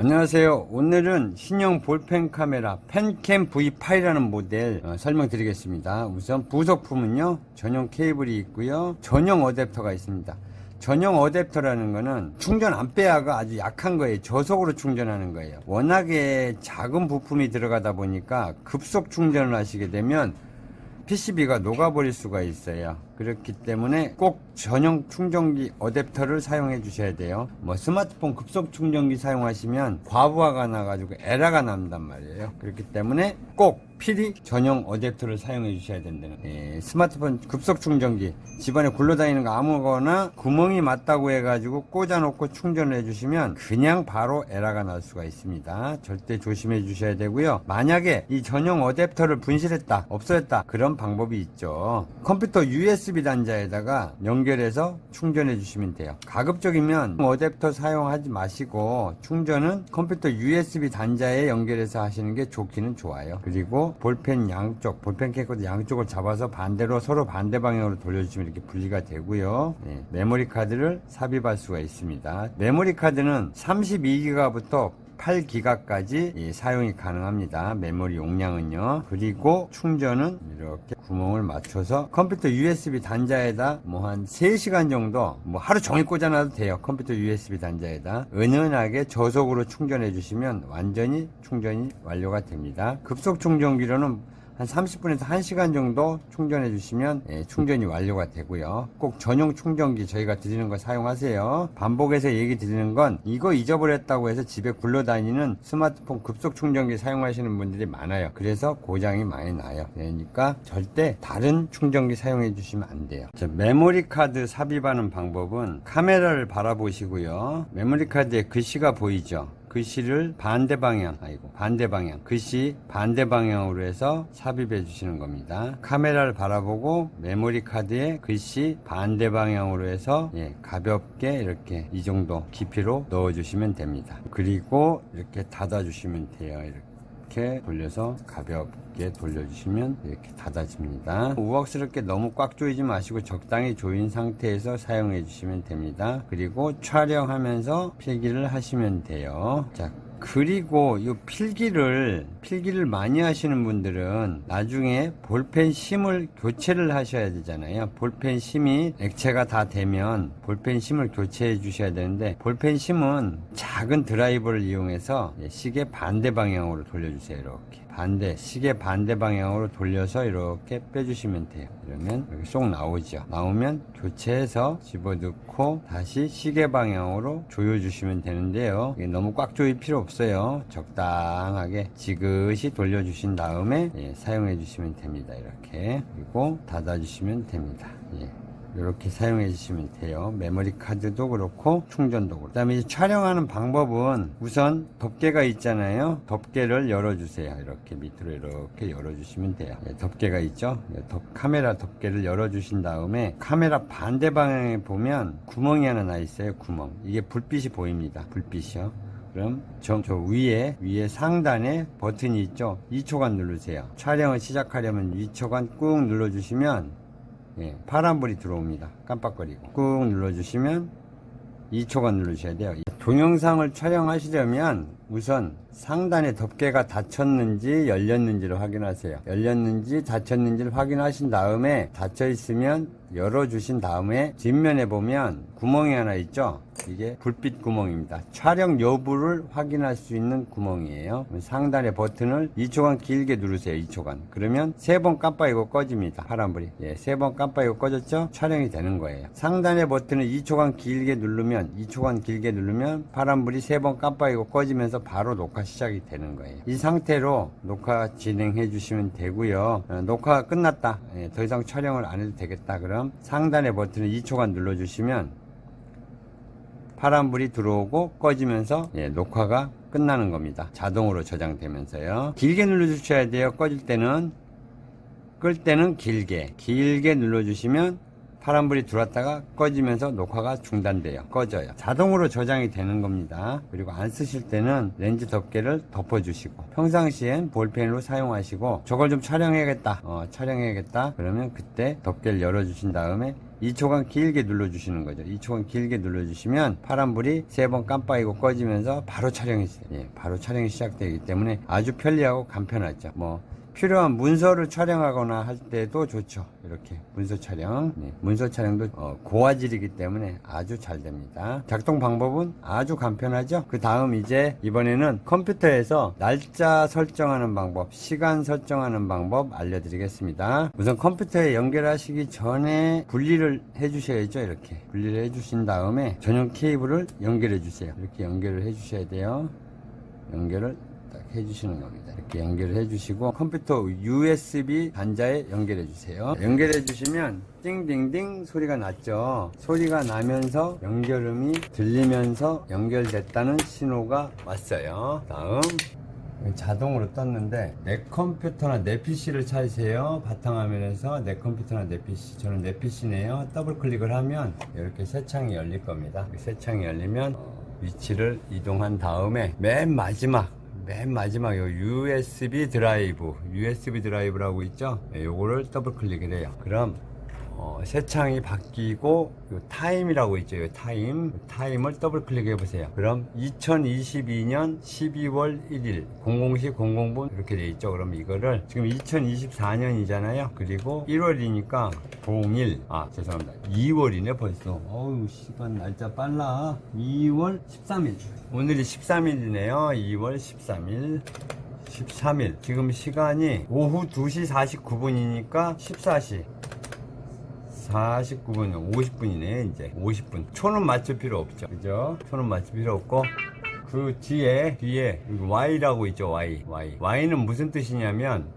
안녕하세요. 오늘은 신형 볼펜 카메라 펜캠 V8이라는 모델 설명드리겠습니다. 우선 부속품은요, 전용 케이블이 있고요, 전용 어댑터가 있습니다. 전용 어댑터라는 거는 충전 암페어가 아주 약한 거예요. 저속으로 충전하는 거예요. 워낙에 작은 부품이 들어가다 보니까 급속 충전을 하시게 되면 PCB가 녹아버릴 수가 있어요. 그렇기 때문에 꼭 전용 충전기 어댑터를 사용해 주셔야 돼요. 스마트폰 급속 충전기 사용하시면 과부하가 나가지고 에러가 난단 말이에요. 그렇기 때문에 꼭 필히 전용 어댑터를 사용해 주셔야 된다는. 스마트폰 급속 충전기 집안에 굴러다니는 거 아무거나 구멍이 맞다고 해가지고 꽂아놓고 충전을 해주시면 그냥 바로 에러가 날 수가 있습니다. 절대 조심해 주셔야 되고요. 만약에 이 전용 어댑터를 분실했다, 없어졌다, 그런 방법이 있죠. 컴퓨터 USB 단자에다가 연결해서 충전해 주시면 돼요. 가급적이면 어댑터 사용하지 마시고 충전은 컴퓨터 USB 단자에 연결해서 하시는 게 좋기는 좋아요. 그리고 볼펜 양쪽, 볼펜 캐코드 양쪽을 잡아서 반대로 서로 반대 방향으로 돌려주시면 이렇게 분리가 되고요. 메모리 카드를 삽입할 수가 있습니다. 메모리 카드는 32기가부터 8기가까지 사용이 가능합니다. 메모리 용량은요. 그리고 충전은 이렇게 구멍을 맞춰서 컴퓨터 USB 단자에다 한 3시간 정도 하루 종일 꽂아놔도 돼요. 컴퓨터 USB 단자에다 은은하게 저속으로 충전해 주시면 완전히 충전이 완료가 됩니다. 급속 충전기로는 한 30분에서 1시간 정도 충전해 주시면 충전이 완료가 되고요. 꼭 전용 충전기 저희가 드리는 거 사용하세요. 반복해서 얘기 드리는 건 이거 잊어버렸다고 해서 집에 굴러다니는 스마트폰 급속 충전기 사용하시는 분들이 많아요. 그래서 고장이 많이 나요. 그러니까 절대 다른 충전기 사용해 주시면 안 돼요. 메모리 카드 삽입하는 방법은 카메라를 바라보시고요. 메모리 카드에 글씨가 보이죠? 글씨를 반대 방향, 글씨 반대 방향으로 해서 삽입해 주시는 겁니다. 카메라를 바라보고 메모리 카드에 글씨 반대 방향으로 해서 가볍게 이렇게 이 정도 깊이로 넣어 주시면 됩니다. 그리고 이렇게 닫아 주시면 돼요. 이렇게 돌려서 가볍게 돌려주시면 이렇게 닫아집니다. 우악스럽게 너무 꽉 조이지 마시고 적당히 조인 상태에서 사용해 주시면 됩니다. 그리고 촬영하면서 필기를 하시면 돼요. 자, 그리고 이 필기를 많이 하시는 분들은 나중에 볼펜 심을 교체를 하셔야 되잖아요. 볼펜 심이 액체가 다 되면 볼펜 심을 교체해 주셔야 되는데, 볼펜 심은 작은 드라이버를 이용해서 시계 반대 방향으로 돌려주세요. 이렇게 시계 반대 방향으로 돌려서 이렇게 빼주시면 돼요. 이러면 이렇게 쏙 나오죠. 나오면 교체해서 집어넣고 다시 시계 방향으로 조여주시면 되는데요. 너무 꽉 조일 필요 없어요. 적당하게 지그시 돌려주신 다음에 사용해 주시면 됩니다. 이렇게. 그리고 닫아주시면 됩니다. 이렇게 사용해 주시면 돼요. 메모리 카드도 그렇고 충전도 그렇고. 그 다음에 이제 촬영하는 방법은 우선 덮개가 있잖아요. 덮개를 열어주세요. 이렇게 밑으로 이렇게 열어주시면 돼요. 덮개가 있죠. 카메라 덮개를 열어주신 다음에 카메라 반대 방향에 보면 구멍이 하나 나 있어요. 구멍. 이게 불빛이 보입니다. 불빛이요. 그럼 저 위에 상단에 버튼이 있죠. 2초간 누르세요. 촬영을 시작하려면 2초간 꾹 눌러주시면 파란불이 들어옵니다. 깜빡거리고 꾹 눌러주시면 2초간 누르셔야 돼요. 동영상을 촬영하시려면 우선 상단에 덮개가 닫혔는지 열렸는지를 확인하세요. 열렸는지 닫혔는지를 확인하신 다음에 닫혀 있으면 열어주신 다음에 뒷면에 보면 구멍이 하나 있죠. 이게 불빛 구멍입니다. 촬영 여부를 확인할 수 있는 구멍이에요. 상단의 버튼을 2초간 길게 누르세요. 2초간. 그러면 3번 깜빡이고 꺼집니다. 파란불이. 3번 깜빡이고 꺼졌죠? 촬영이 되는 거예요. 상단의 버튼을 2초간 길게 누르면 파란불이 3번 깜빡이고 꺼지면서 바로 녹화 시작이 되는 거예요. 이 상태로 녹화 진행해 주시면 되고요. 녹화가 끝났다. 더 이상 촬영을 안 해도 되겠다. 그럼 상단의 버튼을 2초간 눌러주시면 파란불이 들어오고 꺼지면서 녹화가 끝나는 겁니다. 자동으로 저장되면서요. 길게 눌러주셔야 돼요. 꺼질 때는. 끌 때는 길게 눌러주시면 파란불이 들어왔다가 꺼지면서 녹화가 중단돼요. 꺼져요. 자동으로 저장이 되는 겁니다. 그리고 안 쓰실 때는 렌즈 덮개를 덮어주시고, 평상시엔 볼펜으로 사용하시고, 저걸 좀 촬영해야겠다. 촬영해야겠다. 그러면 그때 덮개를 열어주신 다음에 2초간 길게 눌러주시는 거죠. 2초간 길게 눌러주시면 파란불이 3번 깜빡이고 꺼지면서 바로 촬영이, 바로 촬영이 시작되기 때문에 아주 편리하고 간편하죠. 필요한 문서를 촬영하거나 할 때도 좋죠. 이렇게 문서 촬영, 문서 촬영도 고화질이기 때문에 아주 잘 됩니다. 작동 방법은 아주 간편하죠. 그 다음 이번에는 컴퓨터에서 날짜 설정하는 방법, 시간 설정하는 방법 알려드리겠습니다. 우선 컴퓨터에 연결하시기 전에 분리를 해주셔야죠. 이렇게 분리를 해주신 다음에 전용 케이블을 연결해 주세요. 이렇게 연결을 해주셔야 돼요. 연결을 딱 해주시는 겁니다. 이렇게 연결을 해주시고 컴퓨터 USB 단자에 연결해 주세요. 연결해 주시면 띵띵띵 소리가 났죠. 소리가 나면서 연결음이 들리면서 연결됐다는 신호가 왔어요. 다음 자동으로 떴는데 내 컴퓨터나 내 PC를 찾으세요. 바탕화면에서 내 컴퓨터나 내 PC, 저는 내 PC네요. 더블 클릭을 하면 이렇게 새 창이 열릴 겁니다. 새 창이 열리면 위치를 이동한 다음에 맨 마지막 요 USB 드라이브라고 있죠. 요거를 더블 클릭을 해요. 그럼 새 창이 바뀌고 요 타임이라고 있죠. 요 타임을 더블 클릭해 보세요. 그럼 2022년 12월 1일 00시 00분 이렇게 돼 있죠. 그럼 이거를 지금 2024년이잖아요. 그리고 1월이니까 죄송합니다. 2월이네 벌써. 어우, 시간 날짜 빨라. 2월 13일. 오늘이 13일이네요. 2월 13일. 지금 시간이 오후 2시 49분이니까 14시 49분, 50분이네, 이제. 50분. 초는 맞출 필요 없죠. 그죠? 초는 맞출 필요 없고. 그 뒤에, Y라고 있죠, Y. Y는 무슨 뜻이냐면,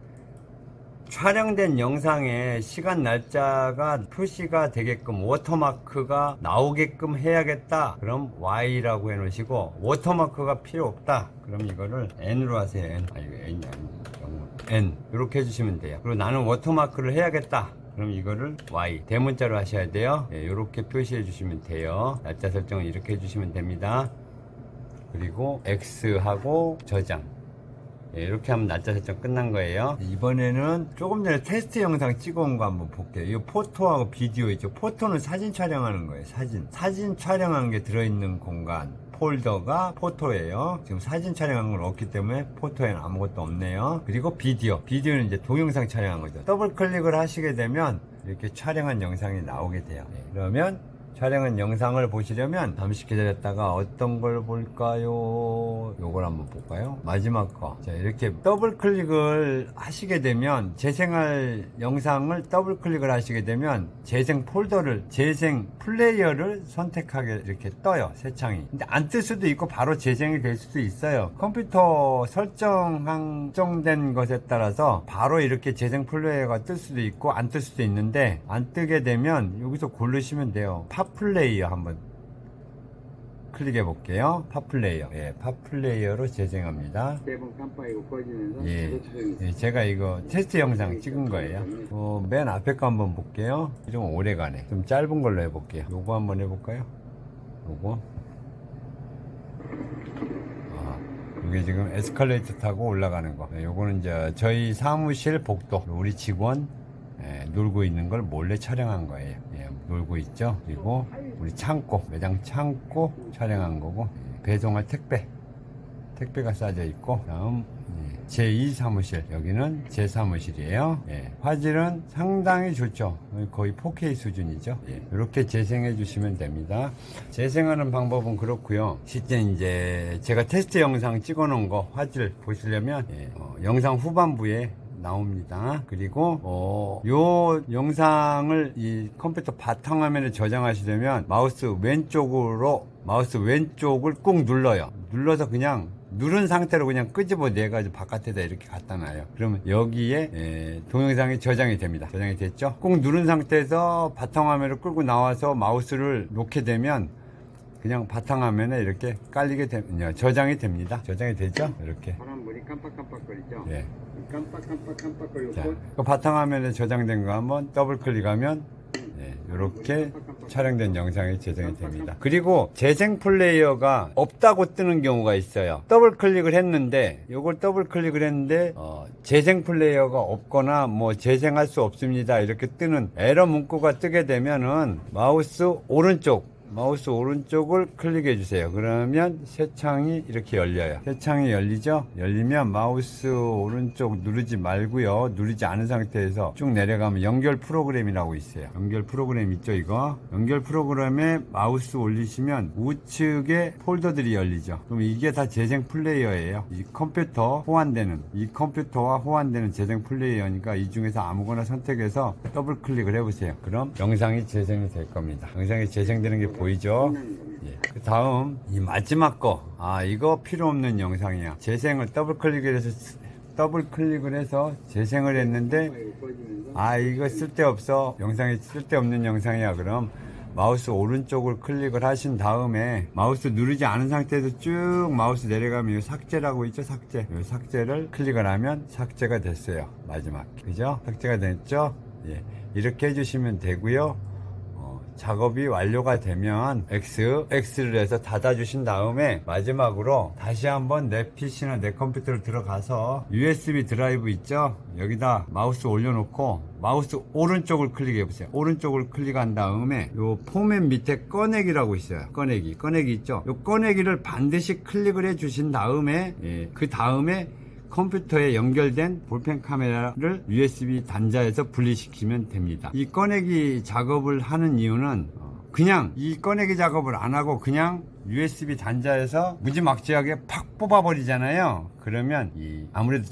촬영된 영상에 시간 날짜가 표시가 되게끔 워터마크가 나오게끔 해야겠다. 그럼 Y라고 해 놓으시고, 워터마크가 필요 없다. 그럼 이거를 N으로 하세요, N. N이 아니고, N. 이렇게 해주시면 돼요. 그리고 나는 워터마크를 해야겠다. 그럼 이거를 Y 대문자로 하셔야 돼요. 이렇게 표시해 주시면 돼요. 날짜 설정을 이렇게 해주시면 됩니다. 그리고 X하고 저장. 이렇게 하면 날짜 설정 끝난 거예요. 이번에는 조금 전에 테스트 영상 찍어온 거 한번 볼게요. 이 포토하고 비디오 있죠. 포토는 사진 촬영하는 거예요. 사진 촬영한 게 들어있는 공간 폴더가 포토예요. 지금 사진 촬영한 건 없기 때문에 포토에는 아무것도 없네요. 그리고 비디오는 이제 동영상 촬영한 거죠. 더블 클릭을 하시게 되면 이렇게 촬영한 영상이 나오게 돼요. 그러면 촬영한 영상을 보시려면 잠시 기다렸다가 어떤 걸 볼까요? 요걸 한번 볼까요? 마지막 거. 자, 이렇게 더블 클릭을 하시게 되면 재생할 영상을 더블 클릭을 하시게 되면 재생 플레이어를 선택하게 이렇게 떠요. 새 창이. 근데 안 뜰 수도 있고 바로 재생이 될 수도 있어요. 컴퓨터 설정된 것에 따라서 바로 이렇게 재생 플레이어가 뜰 수도 있고 안 뜰 수도 있는데 안 뜨게 되면 여기서 고르시면 돼요. 팝플레이어 한번 클릭해 볼게요. 팝플레이어. 팝플레이어로 재생합니다. 3번 깜빡이고 꺼지면서 제가 이거 테스트 영상 찍은 거예요. 맨 앞에 거 한번 볼게요. 좀 오래 가네. 좀 짧은 걸로 해볼게요. 요거 한번 해볼까요? 요거. 이게 지금 에스컬레이터 타고 올라가는 거. 요거는 이제 저희 사무실 복도. 우리 직원 놀고 있는 걸 몰래 촬영한 거예요. 놀고 있죠. 그리고 우리 창고, 매장 창고 촬영한 거고, 배송할 택배가 싸져 있고, 다음 제2 사무실, 여기는 제 사무실이에요. 화질은 상당히 좋죠. 거의 4K 수준이죠. 이렇게 재생해 주시면 됩니다. 재생하는 방법은 그렇고요. 실제 이제 제가 테스트 영상 찍어 놓은 거 화질 보시려면 영상 후반부에 나옵니다. 그리고 요 영상을 이 컴퓨터 바탕화면에 저장하시려면 마우스 왼쪽을 꾹 눌러요. 눌러서 그냥 누른 상태로 그냥 끄집어내가지고 바깥에다 이렇게 갖다 놔요. 그러면 여기에 동영상이 저장이 됩니다. 저장이 됐죠? 꾹 누른 상태에서 바탕화면을 끌고 나와서 마우스를 놓게 되면 그냥 바탕화면에 이렇게 깔리게 저장이 됩니다. 저장이 되죠? 이렇게. 파란불이 깜빡깜빡거리죠? 깜빡깜빡거리고. 자, 그 바탕화면에 저장된 거 한번 더블 클릭하면 이렇게 촬영된 영상이 재생이 됩니다. 그리고 재생 플레이어가 없다고 뜨는 경우가 있어요. 더블 클릭을 했는데 이걸 더블 클릭을 했는데 재생 플레이어가 없거나 뭐 재생할 수 없습니다 이렇게 뜨는 에러 문구가 뜨게 되면은 마우스 오른쪽을 클릭해 주세요. 그러면 새 창이 이렇게 열려요. 새 창이 열리죠? 열리면 마우스 오른쪽 누르지 말고요. 누르지 않은 상태에서 쭉 내려가면 연결 프로그램이라고 있어요. 연결 프로그램 있죠, 이거? 연결 프로그램에 마우스 올리시면 우측에 폴더들이 열리죠. 그럼 이게 다 재생 플레이어예요. 이 컴퓨터와 호환되는 재생 플레이어니까 이 중에서 아무거나 선택해서 더블 클릭을 해보세요. 그럼 영상이 재생이 될 겁니다. 영상이 재생되는 게 보이죠? 예. 그 다음 이 마지막 거, 이거 필요 없는 영상이야. 재생을 더블 클릭을 해서 재생을 했는데 이거 쓸데없어, 영상이 쓸데없는 영상이야. 그럼 마우스 오른쪽을 클릭을 하신 다음에 마우스 누르지 않은 상태에서 쭉 마우스 내려가면 이 삭제라고 있죠, 삭제. 이 삭제를 클릭을 하면 삭제가 됐어요. 마지막, 그죠? 삭제가 됐죠? 예. 이렇게 해주시면 되고요. 작업이 완료가 되면 X를 해서 닫아주신 다음에 마지막으로 다시 한번 내 PC나 내 컴퓨터로 들어가서 USB 드라이브 있죠? 여기다 마우스 올려놓고 마우스 오른쪽을 클릭해 보세요. 오른쪽을 클릭한 다음에 요 포맷 밑에 꺼내기라고 있어요. 꺼내기 있죠? 요 꺼내기를 반드시 클릭을 해 주신 다음에 그 다음에 컴퓨터에 연결된 볼펜 카메라를 USB 단자에서 분리시키면 됩니다. 이 꺼내기 작업을 하는 이유는 그냥 이 꺼내기 작업을 안 하고 그냥 USB 단자에서 무지막지하게 팍 뽑아버리잖아요. 그러면 아무래도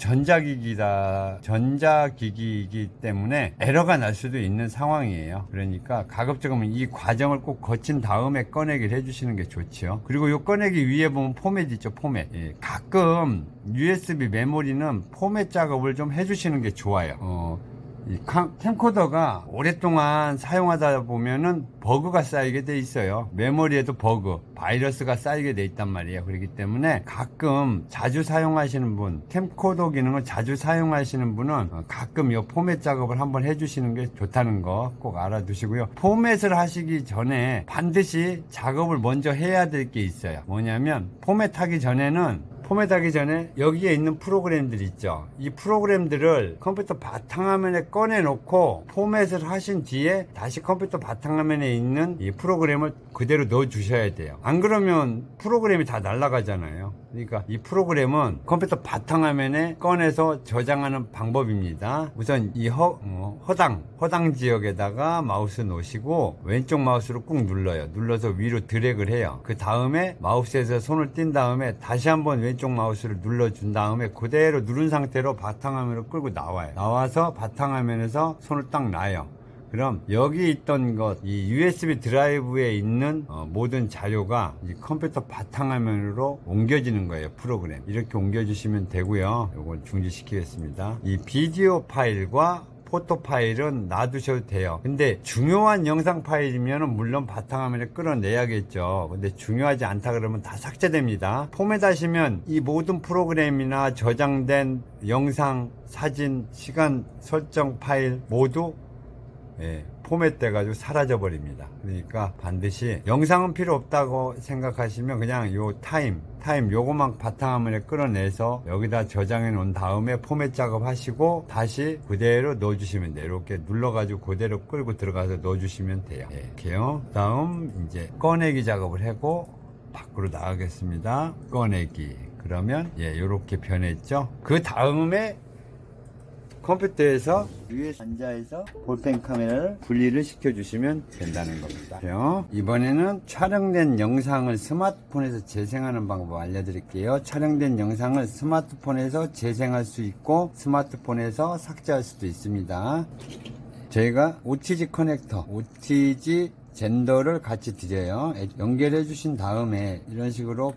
전자기기이기 때문에 에러가 날 수도 있는 상황이에요. 그러니까 가급적이면 이 과정을 꼭 거친 다음에 꺼내기를 해주시는 게 좋죠. 그리고 이 꺼내기 위에 보면 포맷 있죠, 포맷. 가끔 USB 메모리는 포맷 작업을 좀 해주시는 게 좋아요. 이 캠코더가 오랫동안 사용하다 보면은 버그가 쌓이게 돼 있어요. 메모리에도 바이러스가 쌓이게 돼 있단 말이에요. 그렇기 때문에 가끔 자주 사용하시는 분, 캠코더 기능을 자주 사용하시는 분은 가끔 이 포맷 작업을 한번 해주시는 게 좋다는 거 꼭 알아두시고요. 포맷을 하시기 전에 반드시 작업을 먼저 해야 될 게 있어요. 뭐냐면 포맷하기 전에 여기에 있는 프로그램들 있죠. 이 프로그램들을 컴퓨터 바탕화면에 꺼내놓고 포맷을 하신 뒤에 다시 컴퓨터 바탕화면에 있는 이 프로그램을 그대로 넣어 주셔야 돼요. 안 그러면 프로그램이 다 날아가잖아요. 그러니까 이 프로그램은 컴퓨터 바탕화면에 꺼내서 저장하는 방법입니다. 우선 이 허당 지역에다가 마우스 놓으시고 왼쪽 마우스로 꾹 눌러서 위로 드래그를 해요. 그 다음에 마우스에서 손을 띈 다음에 다시 한번 왼쪽 마우스를 눌러준 다음에 그대로 누른 상태로 바탕화면으로 끌고 나와서 바탕화면에서 손을 딱 놔요. 그럼 여기 있던 이 USB 드라이브에 있는 모든 자료가 이 컴퓨터 바탕화면으로 옮겨지는 거예요. 프로그램 이렇게 옮겨주시면 되고요. 이걸 중지시키겠습니다. 이 비디오 파일과 포토 파일은 놔두셔도 돼요. 근데 중요한 영상 파일이면 물론 바탕화면에 끌어내야겠죠. 근데 중요하지 않다 그러면 다 삭제됩니다. 포맷하시면 이 모든 프로그램이나 저장된 영상, 사진, 시간 설정 파일 모두 포맷 돼가지고 사라져 버립니다. 그러니까 반드시 영상은 필요 없다고 생각하시면 그냥 요 타임 요거만 바탕화면에 끌어내서 여기다 저장해 놓은 다음에 포맷 작업 하시고 다시 그대로 넣어주시면 돼요. 이렇게 눌러가지고 그대로 끌고 들어가서 넣어주시면 돼요. 이렇게요. 다음 이제 꺼내기 작업을 하고 밖으로 나가겠습니다. 꺼내기. 그러면 이렇게 변했죠. 그 다음에 컴퓨터에서 위에 단자에서 볼펜 카메라를 분리를 시켜주시면 된다는 겁니다. 이번에는 촬영된 영상을 스마트폰에서 재생하는 방법 알려드릴게요. 촬영된 영상을 스마트폰에서 재생할 수 있고 스마트폰에서 삭제할 수도 있습니다. 저희가 OTG 커넥터, OTG 젠더를 같이 드려요. 연결해 주신 다음에 이런 식으로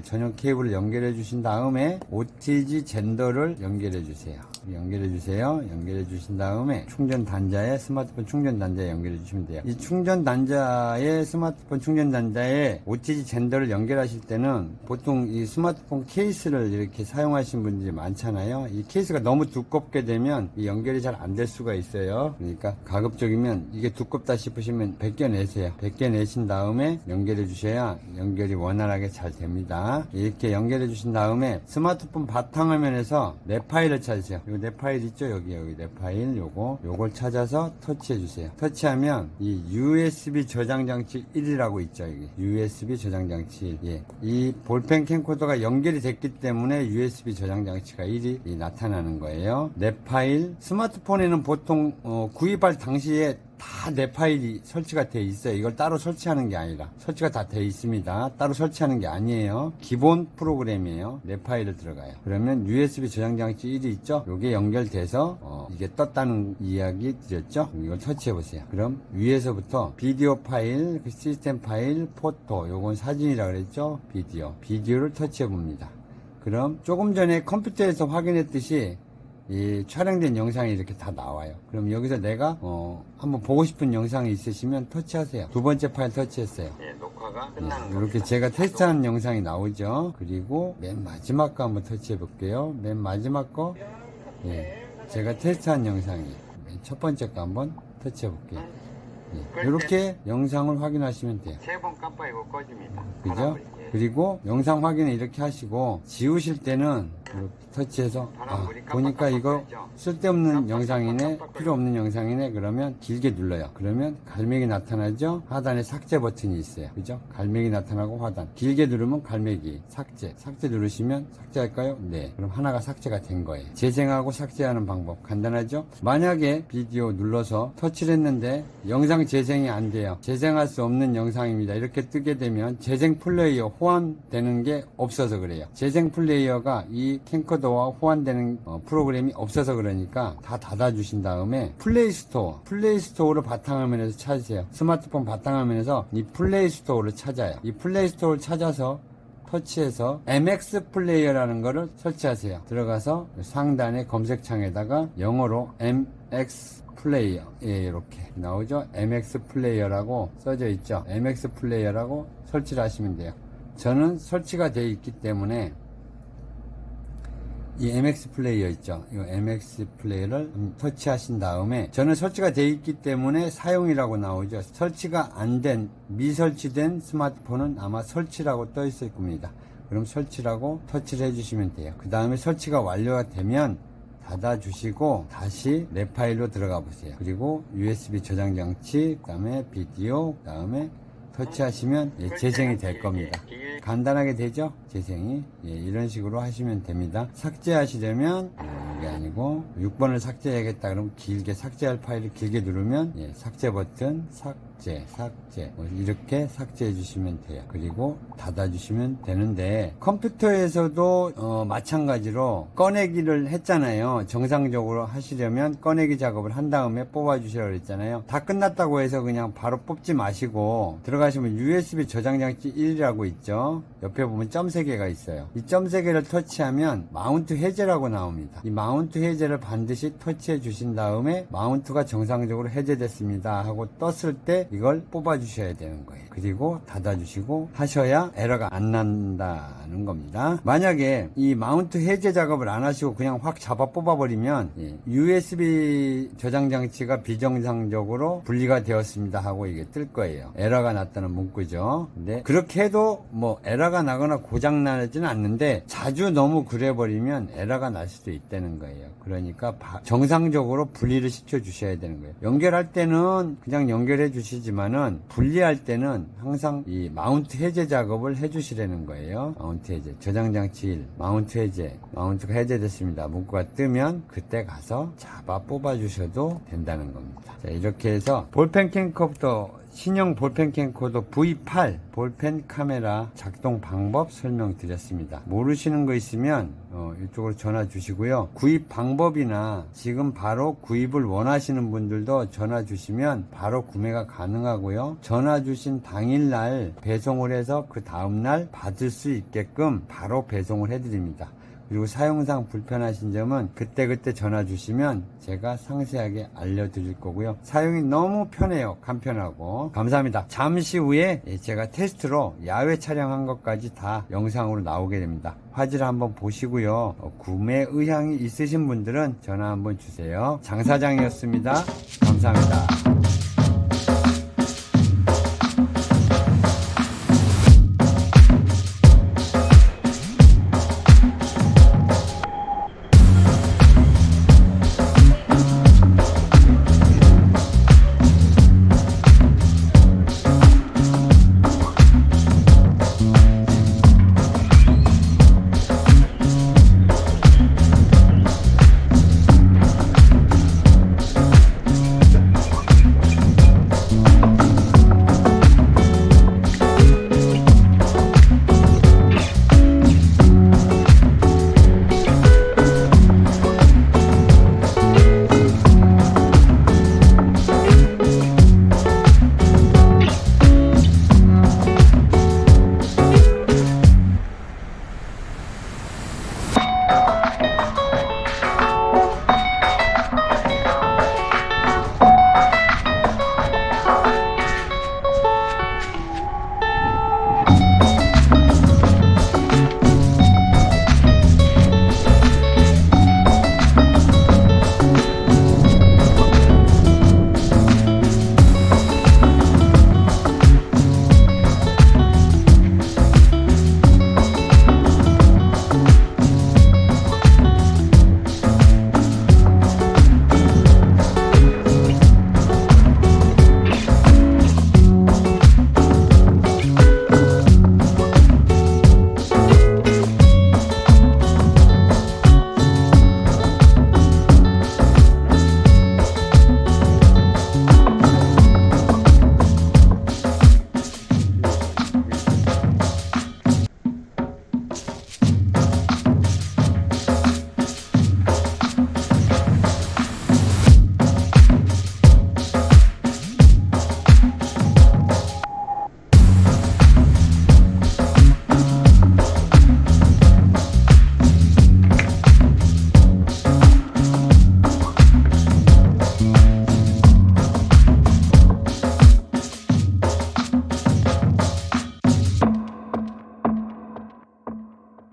전용 케이블을 연결해 주신 다음에 OTG 젠더를 연결해 주세요. 연결해 주세요. 연결해 주신 다음에 충전 단자에 스마트폰 충전 단자에 연결해 주시면 돼요. 이 충전 단자에 스마트폰 충전 단자에 OTG 젠더를 연결하실 때는 보통 이 스마트폰 케이스를 이렇게 사용하시는 분들이 많잖아요. 이 케이스가 너무 두껍게 되면 이 연결이 잘 안 될 수가 있어요. 그러니까 가급적이면 이게 두껍다 싶으시면 벗겨내세요. 벗겨내신 다음에 연결해 주셔야 연결이 원활하게 잘 됩니다. 이렇게 연결해 주신 다음에 스마트폰 바탕화면에서 내 파일을 찾으세요. 요 내 파일 있죠? 여기 내 파일 요걸 찾아서 터치해 주세요. 터치하면 이 USB 저장 장치 1이라고 있죠. 여기 USB 저장 장치 1. 예. 이 볼펜 캠코더가 연결이 됐기 때문에 USB 저장 장치가 1이 나타나는 거예요. 내 파일 스마트폰에는 보통 구입할 당시에 다 내 파일이 설치가 돼 있어요. 이걸 따로 설치하는 게 아니라 설치가 다 돼 있습니다. 따로 설치하는 게 아니에요. 기본 프로그램이에요. 내 파일을 들어가요. 그러면 USB 저장 장치 1이 있죠. 요게 연결돼서 이게 떴다는 이야기 드렸죠. 이걸 터치해 보세요. 그럼 위에서부터 비디오 파일, 시스템 파일, 포토, 요건 사진이라 그랬죠. 비디오를 터치해 봅니다. 그럼 조금 전에 컴퓨터에서 확인했듯이 이 촬영된 영상이 이렇게 다 나와요. 그럼 여기서 내가 한번 보고 싶은 영상이 있으시면 터치하세요. 두 번째 파일 터치했어요. 예, 녹화가 끝나는 이렇게 겁니다. 제가 테스트하는 영상이 나오죠. 그리고 맨 마지막 거 한번 터치해 볼게요. 맨 마지막 거 제가 테스트한 영상이 맨 첫 번째 거 한번 터치해 볼게요. 이렇게 영상을 확인하시면 돼요. 세 번 깜빡이고 꺼집니다. 그죠? 그리고 영상 확인을 이렇게 하시고 지우실 때는 이렇게 터치해서 보니까 이거 쓸데없는 영상이네, 필요 없는 영상이네. 그러면 길게 눌러요. 그러면 갈매기 나타나죠. 하단에 삭제 버튼이 있어요. 그죠? 갈매기 나타나고 하단 길게 누르면 갈매기 삭제 누르시면 삭제할까요? 네. 그럼 하나가 삭제가 된 거예요. 재생하고 삭제하는 방법 간단하죠? 만약에 비디오 눌러서 터치를 했는데 영상 재생이 안 돼요. 재생할 수 없는 영상입니다. 이렇게 뜨게 되면 재생 플레이어 호환되는 게 없어서 그래요. 재생 플레이어가 이 캠코더와 호환되는 프로그램이 없어서 그러니까 다 닫아주신 다음에 플레이스토어를 바탕화면에서 찾으세요. 스마트폰 바탕화면에서 이 플레이스토어를 찾아요. 이 플레이스토어를 찾아서 터치해서 MX 플레이어라는 거를 설치하세요. 들어가서 상단의 검색창에다가 영어로 MX 플레이어 이렇게 나오죠. MX 플레이어라고 써져 있죠. MX 플레이어라고 설치를 하시면 돼요. 저는 설치가 되어 있기 때문에 이 MX 플레이어 있죠. 이 MX 플레이어를 터치하신 다음에 저는 설치가 되어 있기 때문에 사용이라고 나오죠. 설치가 안 된 미설치된 스마트폰은 아마 설치라고 떠 있을 겁니다. 그럼 설치라고 터치를 해주시면 돼요. 그 다음에 설치가 완료가 되면 닫아주시고 다시 내 파일로 들어가 보세요. 그리고 USB 저장 장치, 그 다음에 비디오, 그 다음에 터치하시면 재생이 될 겁니다. 간단하게 되죠? 재생이. 이런 식으로 하시면 됩니다. 삭제하시려면 이게 아니고 6번을 삭제해야겠다 그러면 길게 삭제할 파일을 길게 누르면 삭제 버튼 삭제 이렇게 삭제해 주시면 돼요. 그리고 닫아 주시면 되는데 컴퓨터에서도 마찬가지로 꺼내기를 했잖아요. 정상적으로 하시려면 꺼내기 작업을 한 다음에 뽑아 주시라고 그랬잖아요. 다 끝났다고 해서 그냥 바로 뽑지 마시고 들어가시면 USB 저장 장치 1이라고 있죠. 옆에 보면 점 3개가 있어요. 이 점 3개를 터치하면 마운트 해제라고 나옵니다. 이 마운트 해제를 반드시 터치해 주신 다음에 마운트가 정상적으로 해제됐습니다 하고 떴을 때 이걸 뽑아 주셔야 되는 거예요. 그리고 닫아 주시고 하셔야 에러가 안 난다는 겁니다. 만약에 이 마운트 해제 작업을 안 하시고 그냥 확 잡아 뽑아 버리면 USB 저장 장치가 비정상적으로 분리가 되었습니다 하고 이게 뜰 거예요. 에러가 났다는 문구죠. 근데 그렇게 해도 뭐 에러가 나거나 고장 나지는 않는데 자주 너무 그래 버리면 에러가 날 수도 있다는 거예요. 그러니까 정상적으로 분리를 시켜 주셔야 되는 거예요. 연결할 때는 그냥 연결해 주시지만은 분리할 때는 항상 이 마운트 해제 작업을 해 주시라는 거예요. 마운트 해제 저장 장치 1 마운트 해제 마운트가 해제됐습니다. 문구가 뜨면 그때 가서 잡아 뽑아 주셔도 된다는 겁니다. 자, 이렇게 해서 볼펜 캠코더 신형 볼펜 캠코더 V8 볼펜 카메라 작동 방법 설명드렸습니다. 모르시는 거 있으면 이쪽으로 전화 주시고요. 구입 방법이나 지금 바로 구입을 원하시는 분들도 전화 주시면 바로 구매가 가능하고요. 전화 주신 당일날 배송을 해서 그 다음날 받을 수 있게끔 바로 배송을 해드립니다. 그리고 사용상 불편하신 점은 그때그때 전화 주시면 제가 상세하게 알려드릴 거고요. 사용이 너무 편해요. 간편하고. 감사합니다. 잠시 후에 제가 테스트로 야외 촬영한 것까지 다 영상으로 나오게 됩니다. 화질 한번 보시고요. 구매 의향이 있으신 분들은 전화 한번 주세요. 장 사장이었습니다. 감사합니다.